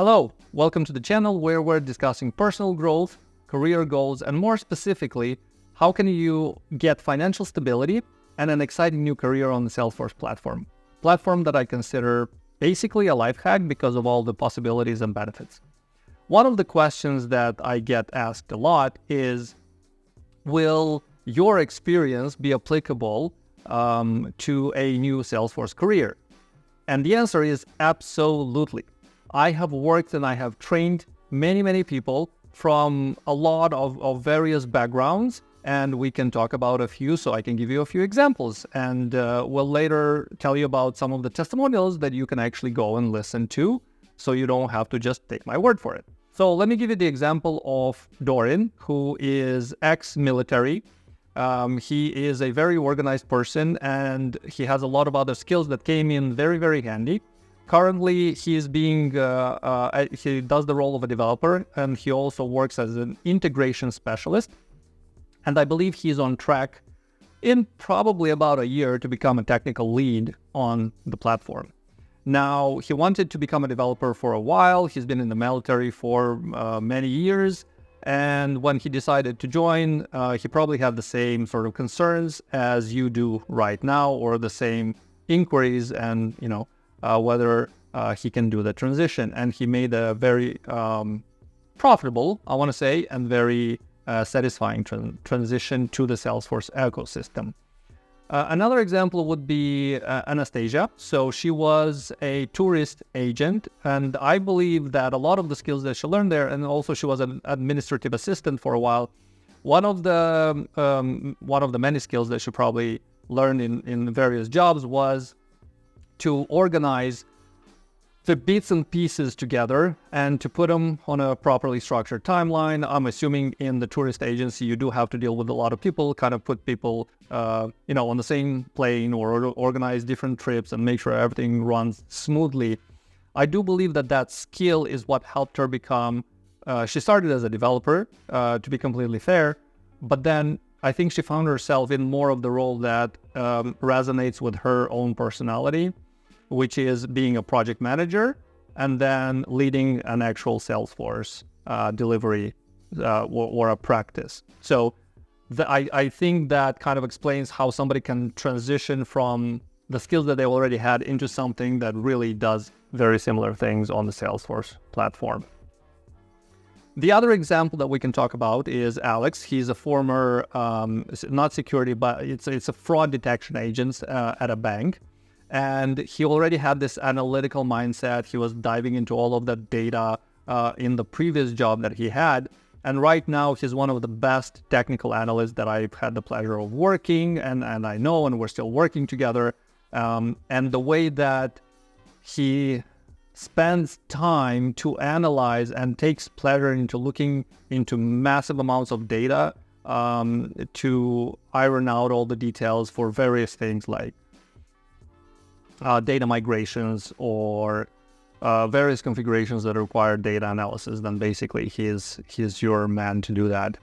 Hello, welcome to the channel where we're discussing personal growth, career goals, and more specifically, how can you get financial stability and an exciting new career on the Salesforce platform that I consider basically a life hack because of all the possibilities and benefits. One of the questions that I get asked a lot is, will your experience be applicable to a new Salesforce career? And the answer is absolutely. I have worked and I have trained many people from a lot of various backgrounds, and we can talk about a few, so I can give you a few examples, and we'll later tell you about some of the testimonials that you can actually go and listen to, so you don't have to just take my word for it. So let me give you the example of Doran, who is ex-military. He is a very organized person, and he has a lot of other skills that came in very handy. Currently, he does the role of a developer, and he also works as an integration specialist. And I believe he's on track in probably about a year to become a technical lead on the platform. Now, he wanted to become a developer for a while. He's been in the military for many years. And when he decided to join, he probably had the same sort of concerns as you do right now, or the same inquiries and, whether he can do the transition. And he made a very profitable, I want to say, and very satisfying transition to the Salesforce ecosystem. Another example would be Anastasia. So she was a tourist agent, and I believe that a lot of the skills that she learned there, and also she was an administrative assistant for a while. One of the many skills that she probably learned in various jobs was to organize the bits and pieces together and to put them on a properly structured timeline. I'm assuming in the tourist agency, you do have to deal with a lot of people, kind of put people, on the same plane, or organize different trips and make sure everything runs smoothly. I do believe that skill is what helped her become, she started as a developer, to be completely fair, but then I think she found herself in more of the role that resonates with her own personality, which is being a project manager and then leading an actual Salesforce delivery or a practice. So I think that kind of explains how somebody can transition from the skills that they already had into something that really does very similar things on the Salesforce platform. The other example that we can talk about is Alex. He's a former, not security, but it's a fraud detection agent at a bank. And he already had this analytical mindset. He was diving into all of the data in the previous job that he had. And right now, he's one of the best technical analysts that I've had the pleasure of working, and I know, and we're still working together. And the way that he spends time to analyze and takes pleasure into looking into massive amounts of data to iron out all the details for various things like data migrations or various configurations that require data analysis, then basically he's your man to do that.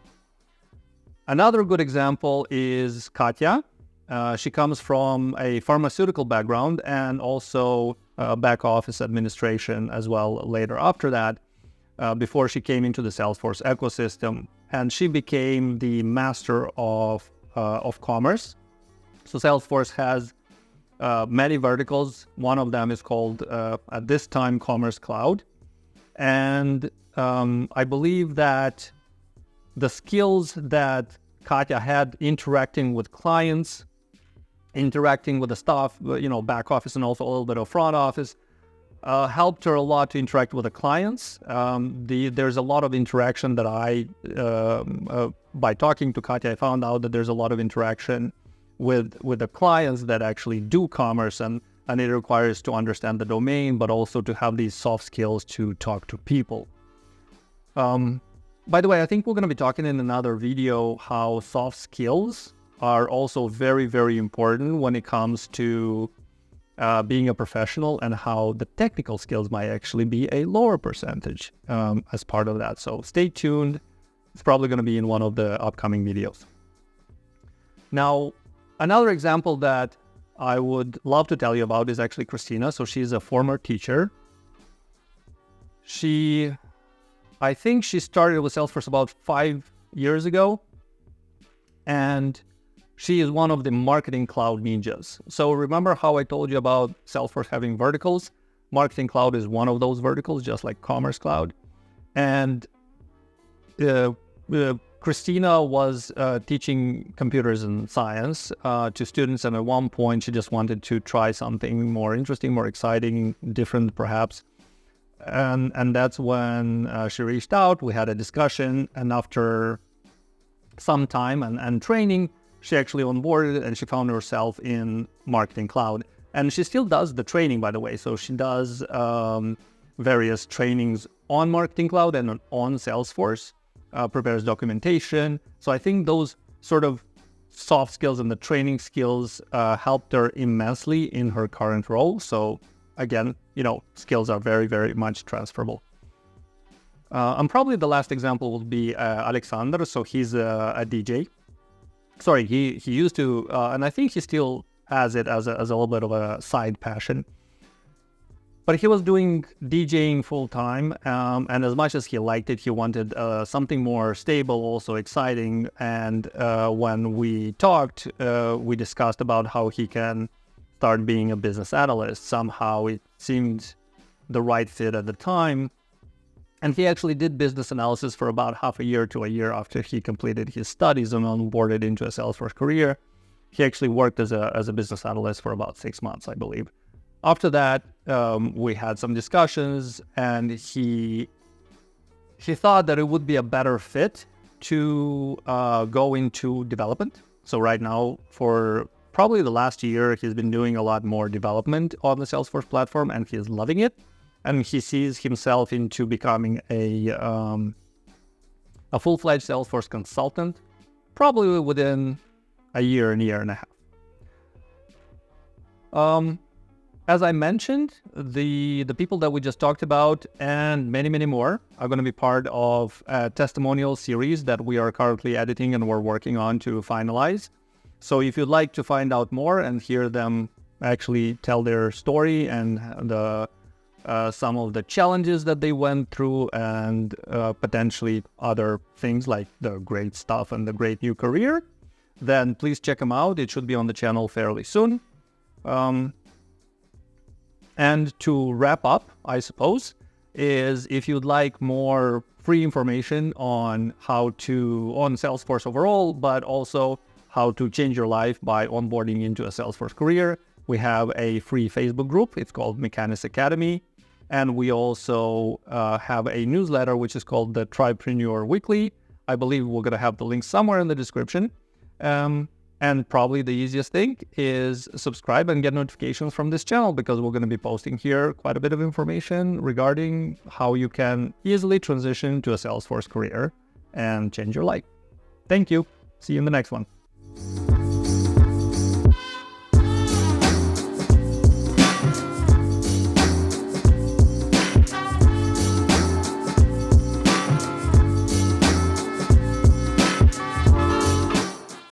Another good example is Katya. She comes from a pharmaceutical background and also back office administration as well later after that, before she came into the Salesforce ecosystem, and she became the master of commerce. So Salesforce has many verticals. One of them is called, at this time, Commerce Cloud. And I believe that the skills that Katya had interacting with clients, interacting with the staff, back office and also a little bit of front office, helped her a lot to interact with the clients. There's a lot of interaction that by talking to Katya, I found out that there's a lot of interaction with the clients that actually do commerce, and it requires to understand the domain, but also to have these soft skills to talk to people. By the way, I think we're going to be talking in another video how soft skills are also very important when it comes to being a professional, and how the technical skills might actually be a lower percentage as part of that. So stay tuned. It's probably going to be in one of the upcoming videos. Now, another example that I would love to tell you about is actually Christina. So she's a former teacher. I think she started with Salesforce about 5 years ago, and she is one of the Marketing Cloud ninjas. So remember how I told you about Salesforce having verticals? Marketing Cloud is one of those verticals, just like Commerce Cloud. And Christina was teaching computers and science to students, and at one point she just wanted to try something more interesting, more exciting, different perhaps. And that's when she reached out. We had a discussion, and after some time and training, she actually onboarded and she found herself in Marketing Cloud. And she still does the training, by the way. So she does various trainings on Marketing Cloud and on Salesforce, prepares documentation. So I think those sort of soft skills and the training skills helped her immensely in her current role. So again, skills are very, very much transferable. And probably the last example will be Alexander. So he's a DJ. Sorry, he used to, and I think he still has it as a little bit of a side passion. But he was doing DJing full time, and as much as he liked it, he wanted something more stable, also exciting. And when we talked, we discussed about how he can start being a business analyst. Somehow it seemed the right fit at the time. And he actually did business analysis for about half a year to a year after he completed his studies and onboarded into a Salesforce career. He actually worked as a business analyst for about 6 months, I believe. After that, we had some discussions, and he thought that it would be a better fit to go into development. So right now, for probably the last year, he's been doing a lot more development on the Salesforce platform, and he's loving it. And he sees himself into becoming a full-fledged Salesforce consultant, probably within a year and a half. As I mentioned, the people that we just talked about and many, many more are going to be part of a testimonial series that we are currently editing and we're working on to finalize. So if you'd like to find out more and hear them actually tell their story and some of the challenges that they went through and potentially other things like the great stuff and the great new career, then please check them out. It should be on the channel fairly soon. And to wrap up, I suppose, is if you'd like more free information on on Salesforce overall, but also how to change your life by onboarding into a Salesforce career, we have a free Facebook group. It's called Mechanics Academy. And we also have a newsletter, which is called the Tribepreneur Weekly. I believe we're going to have the link somewhere in the description. And probably the easiest thing is subscribe and get notifications from this channel, because we're going to be posting here quite a bit of information regarding how you can easily transition to a Salesforce career and change your life. Thank you. See you in the next one.